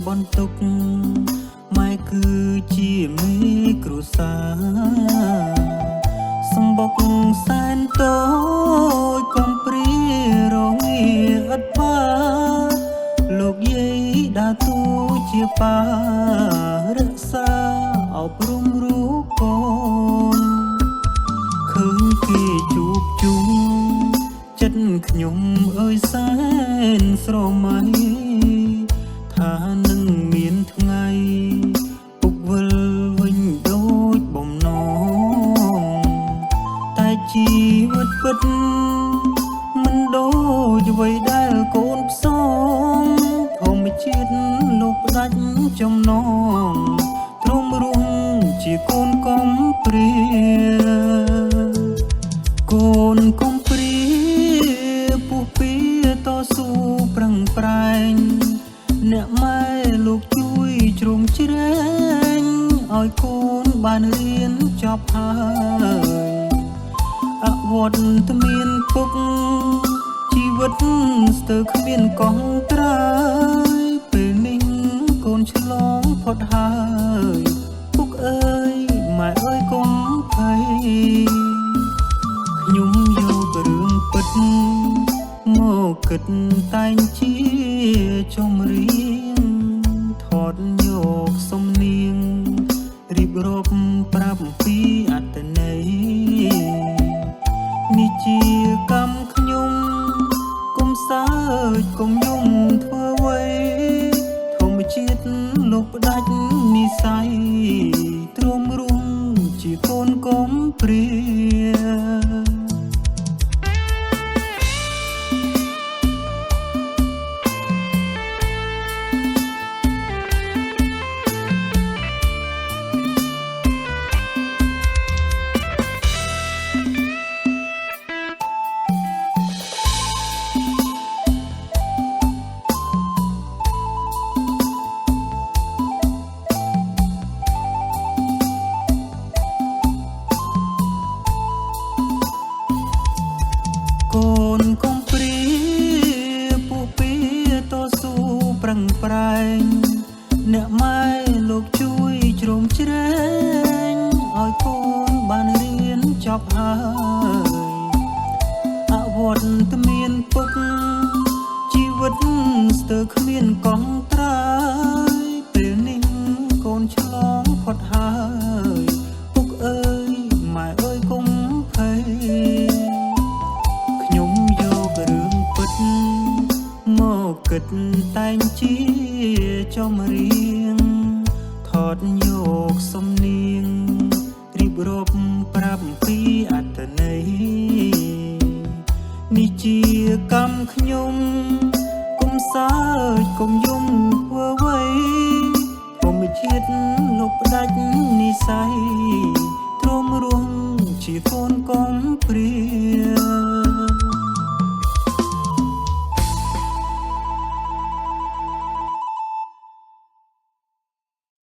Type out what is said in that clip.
បន្ទុកម៉ែគឺជាមេគ្រួសារសម្បុកសែនតូចកំព្រារងាអត់បាលោកយាយដើរតួជាប៉ារក្សាអប់រំរូបកូនឃើញគេជួបជុំចិត្តខ្ញុំអើយសែនស្រមៃថានឹងមានថ្ងៃពុកវិលវិញដូចបំណងតែជីវិតពិតមិនដូចអ្វីដែលកូនផ្សងធម្មជាតិលោកផ្ដាច់ចំណងទ្រង់រស់ជាកូនកំព្រាកូនកំព្រាពុះពីតស៊ូប្រឹងប្រែងអ្នកម៉ែលោកជួយជ្រោមជ្រែងឲ្យកូនបានរៀនចប់ហើយអវត្តមានពុកជីវិតស្ទើរគ្មានកងត្រើយពេលនេះកូនឆ្លងផុតហើយពុកអើយម៉ែអើយកុំភ័យខ្ញុំយករឿងពិតមកគិតតែងជាចម្រៀងថតយកសំនៀងរៀបរាប់ប្រាប់ពីអត្តន័យនេះជាកម្មខ្ញុំកុំសើចកុំយំធ្វើអ្វីធម្មជាតិលោកផ្ដាច់និស័យទ្រាំរស់ជាកូនកំព្រាកូនកំព្រាពុះពីតស៊ូប្រឹងប្រែងអ្នកម៉ែលោកជួយជ្រោមជ្រែងឲ្យកូនបានរៀនចប់ហើយអវត្តមានពុកជីវិតស្ទើរគ្មានកងត្រើយពេលនេះកូនឆ្លងផុតហើយពុកអើយម៉ែអើយកុំភ័យខ្ញុំយករឿងពិតមកគិតតែងជាចម្រៀងថតយកសំនៀងរៀបរាប់ប្រាប់ពីអត្តន័យនេះជាកម្មខ្ញុំកុំសើចកុំយំធ្វើអ្វីធម្មជាតិលោកផ្ដាច់និស័យទ្រាំរស់ជាកូនកំព្រា